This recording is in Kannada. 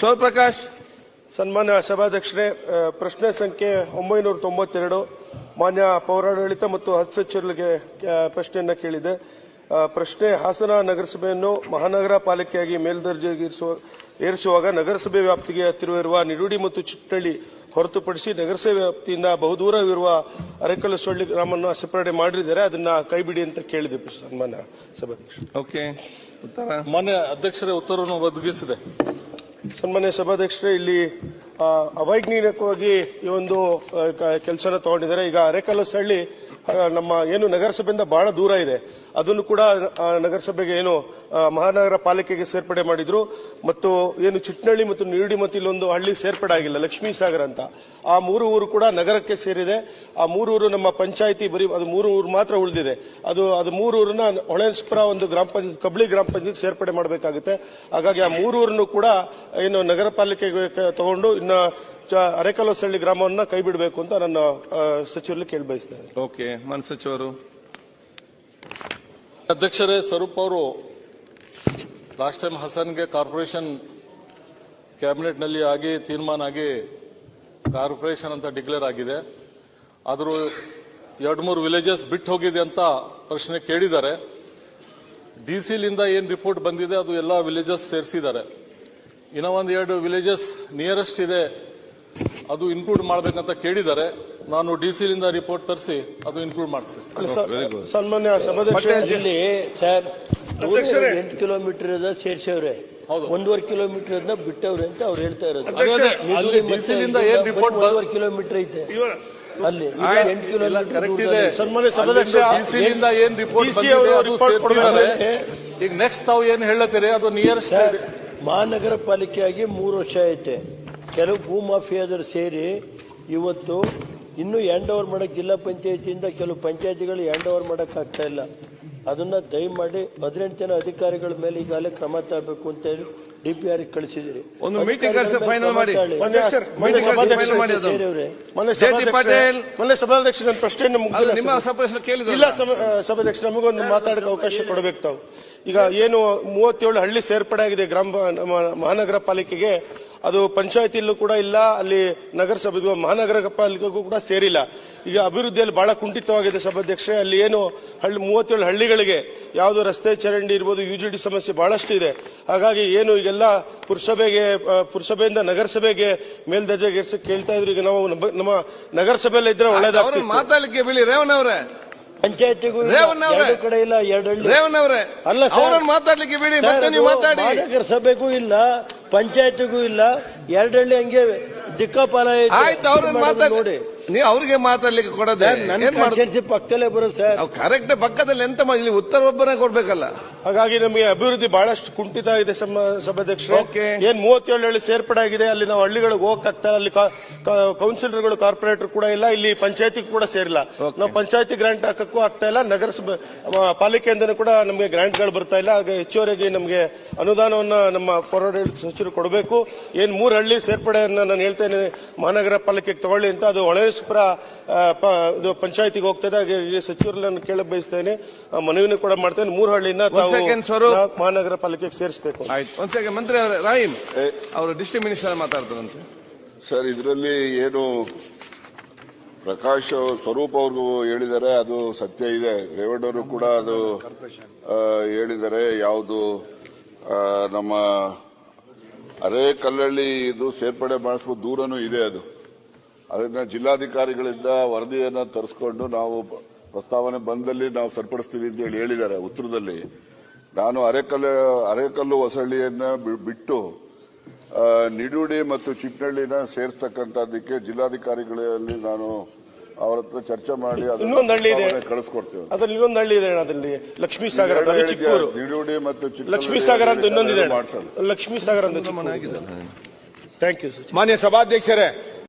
ಶಿವಪ್ರಕಾಶ್. ಸನ್ಮಾನ್ಯ ಸಭಾಧ್ಯಕ್ಷರೇ, ಪ್ರಶ್ನೆ ಸಂಖ್ಯೆ 992 ಮಾನ್ಯ ಪೌರಾಡಳಿತ ಮತ್ತು ಹಜ್ ಸಚಿವರಿಗೆ ಪ್ರಶ್ನೆಯನ್ನ ಕೇಳಿದೆ. ಪ್ರಶ್ನೆ: ಹಾಸನ ನಗರಸಭೆಯನ್ನು ಮಹಾನಗರ ಪಾಲಿಕೆಯಾಗಿ ಮೇಲ್ದರ್ಜೆಗೆ ಏರಿಸುವಾಗ ನಗರಸಭೆ ವ್ಯಾಪ್ತಿಗೆ ಹತ್ತಿರವಿರುವ ನಿಡುಡಿ ಮತ್ತು ಚಿಟ್ಟಳ್ಳಿ ಹೊರತುಪಡಿಸಿ ನಗರಸಭೆ ವ್ಯಾಪ್ತಿಯಿಂದ ಬಹುದೂರವಿರುವ ಅರೆಕಲ್ಲಸೊಳ್ಳಿ ಗ್ರಾಮವನ್ನು ಸೆಪರೇಟ್ ಮಾಡಿದ್ದಾರೆ, ಅದನ್ನ ಕೈಬಿಡಿ ಅಂತ ಕೇಳಿದೆ ಸನ್ಮಾನ್ಯ ಸಭಾಧ್ಯಕ್ಷರು. ಓಕೆ, ಉತ್ತರ. ಮಾನ್ಯ ಅಧ್ಯಕ್ಷರೇ ಉತ್ತರವನ್ನು ಒದಗಿಸಿದೆ. ಸನ್ಮಾನ್ಯ ಸಭಾಧ್ಯಕ್ಷರೇ, ಇಲ್ಲಿ ಅವೈಜ್ಞಾನಿಕವಾಗಿ ಈ ಒಂದು ಕೆಲಸನ ತಗೊಂಡಿದ್ದಾರೆ. ಈಗ ಅರೆಕಲ್ಲಸಳ್ಳಿ ನಮ್ಮ ಏನು ನಗರಸಭೆಯಿಂದ ಬಹಳ ದೂರ ಇದೆ, ಅದನ್ನು ಕೂಡ ನಗರಸಭೆಗೆ ಏನು ಮಹಾನಗರ ಪಾಲಿಕೆಗೆ ಸೇರ್ಪಡೆ ಮಾಡಿದ್ರು. ಮತ್ತು ಏನು ಚಿಟ್ನಳ್ಳಿ ಮತ್ತು ನಿರುಡಿ ಮತ್ತು ಇಲ್ಲೊಂದು ಹಳ್ಳಿ ಸೇರ್ಪಡೆ ಆಗಿಲ್ಲ, ಲಕ್ಷ್ಮೀ ಸಾಗರ್ ಅಂತ. ಆ 3 ಊರು ಕೂಡ ನಗರಕ್ಕೆ ಸೇರಿದೆ. ಆ 3 ಊರು ನಮ್ಮ ಪಂಚಾಯಿತಿ ಬರೀ ಅದು 3 ಊರು ಮಾತ್ರ ಉಳಿದಿದೆ. ಅದು 3 ಊರನ್ನ ಹೊಳೆನರಸೀಪುರ ಒಂದು ಗ್ರಾಮ ಪಂಚಾಯತ್, ಕಬ್ಳಿ ಗ್ರಾಮ ಪಂಚಾಯತ್ ಸೇರ್ಪಡೆ ಮಾಡಬೇಕಾಗುತ್ತೆ. ಹಾಗಾಗಿ ಆ 3 ಊರನ್ನು ಕೂಡ ಏನು ನಗರ ಪಾಲಿಕೆಗೆ ತಗೊಂಡು ಇನ್ನ ಅರೆಕಲ್ಲಸಳ್ಳಿ ಗ್ರಾಮವನ್ನ ಕೈ ಬಿಡಬೇಕು ಅಂತ ನನ್ನ ಸಚಿವರಲ್ಲಿ ಕೇಳಿ ಬಯಸ್ತೇನೆ. ಓಕೆ, ಮಾನ್ಯ ಸಚಿವರು. ಅಧ್ಯಕ್ಷರೇ, ಸ್ವರೂಪ್ ಅವರು ಲಾಸ್ಟ್ ಟೈಮ್ ಹಸನ್ಗೆ ಕಾರ್ಪೊರೇಷನ್ ಕ್ಯಾಬಿನೆಟ್ ನಲ್ಲಿ ಆಗಿ ತೀರ್ಮಾನ ಆಗಿ ಕಾರ್ಪೊರೇಷನ್ ಅಂತ ಡಿಕ್ಲೇರ್ ಆಗಿದೆ. ಆದರೂ 2-3 ವಿಲೇಜಸ್ ಬಿಟ್ಟು ಹೋಗಿದೆ ಅಂತ ಪ್ರಶ್ನೆ ಕೇಳಿದ್ದಾರೆ. ಡಿಸಿಲಿಂದ ಏನ್ ರಿಪೋರ್ಟ್ ಬಂದಿದೆ ಅದು ಎಲ್ಲ ವಿಲೇಜಸ್ ಸೇರಿಸಿದ್ದಾರೆ. ಇನ್ನ 1-2 ವಿಲೇಜಸ್ ನಿಯರೆಸ್ಟ್ ಇದೆ, ಅದು ಇನ್ಕ್ಲೂಡ್ ಮಾಡಬೇಕಂತ ಕೇಳಿದ್ದಾರೆ. ನಾನು ಡಿಸಿಲಿಂದ ರಿಪೋರ್ಟ್ ತರಿಸಿ ಅದು ಇನ್ಕ್ಲೂಡ್ ಮಾಡಿಸ್ತೇನೆ. ಸನ್ಮಾನ್ಯ ಸಭಾಧ್ಯಕ್ಷರೇ, ಇಲ್ಲಿ ಸರ್ 8 ಕಿಲೋಮೀಟರ್ ಸೇರ್ಸವ್ರೆ, 1.5 ಕಿಲೋಮೀಟರ್ ಬಿಟ್ಟವ್ರೆ ಅಂತ ಅವ್ರು ಹೇಳ್ತಾ ಇರೋದು. ಡಿಸಿಲಿಂದ ಏನ್ ರಿಪೋರ್ಟ್ 1.5 ಕಿಲೋಮೀಟರ್ ಐತೆ ಅಲ್ಲಿ, 8 ಕಿಲೋಮೀಟರ್ ಕರೆಕ್ಟ್ ಇದೆ. ಸನ್ಮಾನ್ಯ ಸಭಾಧ್ಯಕ್ಷ, ಡಿಸಿಲಿಂದ ಏನ್ ರಿಪೋರ್ಟ್ ಬಂದಿದೆ ಈಗ ನೆಕ್ಸ್ಟ್ ತಾವು ಏನ್ ಹೇಳತ್ತೀರಿ ಅದು ನಿಯರೆಸ್ಟ್. ಮಹಾನಗರ ಪಾಲಿಕೆಯಾಗಿ 3 ವರ್ಷ ಐತೆ. ಕೆಲವು ಭೂಮಾಫಿಯಾದರು ಸೇರಿ ಇವತ್ತು ಇನ್ನೂ ಹ್ಯಾಂಡ್ ಓವರ್ ಮಾಡಕ್ ಜಿಲ್ಲಾ ಪಂಚಾಯತಿಯಿಂದ ಕೆಲವು ಪಂಚಾಯತಿಗಳು ಹ್ಯಾಂಡ್ ಓವರ್ ಮಾಡಕ್ ಆಗ್ತಾ ಇಲ್ಲ. ಅದನ್ನ ದಯಮಾಡಿ 18 ಜನ ಅಧಿಕಾರಿಗಳ ಮೇಲೆ ಈಗಾಗಲೇ ಕ್ರಮ ತಗಬೇಕು ಅಂತ ಹೇಳಿ DPR ಕಳಿಸಿದಿರಿ. ಒಂದು ಮೀಟಿಂಗ್ ಫೈನಲ್ ಮಾಡಿ. ಸಭಾಧ್ಯಕ್ಷ, ನನ್ನ ಪ್ರಶ್ನೆಯನ್ನು ಇಲ್ಲ ಸಭಾಧ್ಯಕ್ಷ, ನಮಗೊಂದು ಮಾತಾಡಕ್ಕೆ ಅವಕಾಶ ಕೊಡಬೇಕು ತಾವು. ಈಗ ಏನು 37 ಹಳ್ಳಿ ಸೇರ್ಪಡೆ ಆಗಿದೆ ಮಹಾನಗರ ಪಾಲಿಕೆಗೆ, ಅದು ಪಂಚಾಯತಿಯಲ್ಲೂ ಕೂಡ ಇಲ್ಲ, ಅಲ್ಲಿ ನಗರಸಭೆ ಮಹಾನಗರ ಪಾಲಿಕೆಗೂ ಕೂಡ ಸೇರಿಲ್ಲ. ಈಗ ಅಭಿವೃದ್ಧಿಯಲ್ಲಿ ಬಹಳ ಕುಂಠಿತವಾಗಿದೆ ಸಭಾಧ್ಯಕ್ಷರೇ. ಅಲ್ಲಿ ಏನು 37 ಹಳ್ಳಿಗಳಿಗೆ ಯಾವುದು ರಸ್ತೆ ಚರಂಡಿ ಇರ್ಬೋದು, UGD ಸಮಸ್ಯೆ ಬಹಳಷ್ಟು ಇದೆ. ಹಾಗಾಗಿ ಏನು ಈಗೆಲ್ಲ ಪುರಸಭೆಯಿಂದ ನಗರಸಭೆಗೆ ಮೇಲ್ದರ್ಜೆಗೆ ಕೇಳ್ತಾ ಇದ್ರು. ಈಗ ನಾವು ನಮ್ಮ ನಗರಸಭೆಯಲ್ಲಿ ಇದ್ರೆ ಒಳ್ಳೇದಾಗ್ತದೆ. ಮಾತಾಡ್ಲಿಕ್ಕೆ ಬಿಡಿ ರೇವಣ್ಣ ಅವರೇ. ಪಂಚಾಯತಿಗೂ ಕಡೆ ಇಲ್ಲ, 2 ಹಳ್ಳಿ ರೇವಣ್ಣ ಅವರೇ ಅಲ್ಲ ಮಾತಾಡ್ಲಿಕ್ಕೆ ಬಿಡಿ, ಮತ್ತೆ ನೀವು ಮಾತಾಡಿ. ನಗರಸಭೆಗೂ ಇಲ್ಲ, ಪಂಚಾಯತಿಗೂ ಇಲ್ಲ, 2 ಹಳ್ಳಿ ಹಂಗೆ ದಿಕ್ಕಾಪಾಲ ಆಯ್ತು. ಅವ್ರನ್ನ ಮಾತಾಡಿ, ನೀವು ಅವ್ರಿಗೆ ಮಾತಾಡ್ಲಿಕ್ಕೆ ಕೊಡದೆ ಪಕ್ಕದಲ್ಲೇ ಬರೋದು ಸರ್. ಕರೆಕ್ಟ್ ಪಕ್ಕದಲ್ಲಿ ಎಂತ ಮಾಡಿ, ಇಲ್ಲಿ ಉತ್ತರ ಒಬ್ಬರೇ ಕೊಡ್ಬೇಕಲ್ಲ. ಹಾಗಾಗಿ ನಮಗೆ ಅಭಿವೃದ್ಧಿ ಬಹಳಷ್ಟು ಕುಂಠಿತ ಇದೆ ಸಭಾಧ್ಯಕ್ಷರು. ಏನ್ 37 ಹಳ್ಳಿ ಸೇರ್ಪಡೆ ಆಗಿದೆ, ಅಲ್ಲಿ ನಾವು ಹಳ್ಳಿಗಳಿಗೆ ಹೋಗಕ್ಕಾಗ್ತಾ, ಅಲ್ಲಿ ಕೌನ್ಸಿಲರ್ಗಳು ಕಾರ್ಪೊರೇಟರ್ ಕೂಡ ಇಲ್ಲ, ಇಲ್ಲಿ ಪಂಚಾಯತಿ ಕೂಡ ಸೇರಿಲ್ಲ. ನಾವು ಪಂಚಾಯತಿ ಗ್ರಾಂಟ್ ಹಾಕಕ್ಕೂ ಆಗ್ತಾ ಇಲ್ಲ, ನಗರಸಭೆ ಪಾಲಿಕೆಯಿಂದನೂ ಕೂಡ ನಮಗೆ ಗ್ರಾಂಟ್ಗಳು ಬರ್ತಾ ಇಲ್ಲ. ಹಾಗೆ ಹೆಚ್ಚುವರೆಗೆ ನಮಗೆ ಅನುದಾನವನ್ನ ನಮ್ಮ ಪೌರಾಡಳಿತ ಸಚಿವರು ಕೊಡಬೇಕು. ಏನ್ 3 ಹಳ್ಳಿ ಸೇರ್ಪಡೆಯನ್ನ ನಾನು ಹೇಳ್ತೇನೆ ಮಹಾನಗರ ಪಾಲಿಕೆಗೆ ತಗೊಳ್ಳಿ ಅಂತ, ಅದು ಹೊಳೆನರಸೀಪುರ ಪಂಚಾಯತಿಗೆ ಹೋಗ್ತದೆ. ಹಾಗೆ ಸಚಿವರಲ್ಲಿ ನಾನು ಕೇಳಕ್ ಬಯಸ್ತೇನೆ, ಮನವಿನೂ ಕೂಡ ಮಾಡ್ತೇನೆ, 3 ಹಳ್ಳಿನ ಮಹಾನಗರ ಪಾಲಿಕೆಗೆ ಸೇರಿಸಬೇಕು. ಮಂತ್ರಿ ಅವರೇ, ರಾಹಿಮ್ ಅವರು ಡಿಸ್ಟ್ರಿಕ್ಟ್ ಮಿನಿಸ್ಟರ್ ಮಾತಾಡ್ತಾರಂತೆ ಸರ್. ಇದರಲ್ಲಿ ಏನು ಪ್ರಕಾಶ್ ಸ್ವರೂಪ್ ಅವ್ರಿಗೂ ಹೇಳಿದ್ದಾರೆ, ಅದು ಸತ್ಯ ಇದೆ. ರೇವಣ್ಣವರು ಕೂಡ ಅದು ಹೇಳಿದ್ದಾರೆ. ಯಾವುದು ನಮ್ಮ ಅರೆಕಲ್ಲಳ್ಳಿ ಇದು ಸೇರ್ಪಡೆ ಮಾಡಿಸುವ ದೂರನೂ ಇದೆ. ಅದನ್ನ ಜಿಲ್ಲಾಧಿಕಾರಿಗಳಿಂದ ವರದಿಯನ್ನ ತರಿಸಿಕೊಂಡು ನಾವು ಪ್ರಸ್ತಾವನೆ ಬಂದಲ್ಲಿ ನಾವು ಸರಿಪಡಿಸ್ತೀವಿ ಅಂತ ಹೇಳಿದ್ದಾರೆ ಉತ್ತರದಲ್ಲಿ. ನಾನು ಅರೆಕಲ್ಲು ಹೊಸಳ್ಳಿಯನ್ನ ಬಿಟ್ಟು ನಿಡುಡಿ ಮತ್ತು ಚಿಕ್ಕನಹಳ್ಳಿನ ಸೇರಿಸ್ತಕ್ಕಂಥದ್ದಕ್ಕೆ ಜಿಲ್ಲಾಧಿಕಾರಿಗಳಲ್ಲಿ ನಾನು ಅವರ ಹತ್ರ ಚರ್ಚೆ ಮಾಡಿ ಇನ್ನೊಂದು ಹಳ್ಳಿ ಇದೆ ಕಳಿಸ್ಕೊಡ್ತೇವೆ. ಅದ್ರಲ್ಲಿ ಇನ್ನೊಂದು ಹಳ್ಳಿ ಇದೆ, ಅದ್ರಲ್ಲಿ ಲಕ್ಷ್ಮೀ ಸಾಗರ, ನಿಡುಡಿ ಮತ್ತು ಲಕ್ಷ್ಮೀ ಸಾಗರ ಅಂತ ಇನ್ನೊಂದಿದೆ, ಲಕ್ಷ್ಮೀ ಸಾಗರ ಅಂತ. Thank you. ಮಾನ್ಯ ಸಭಾಧ್ಯಕ್ಷರೇ,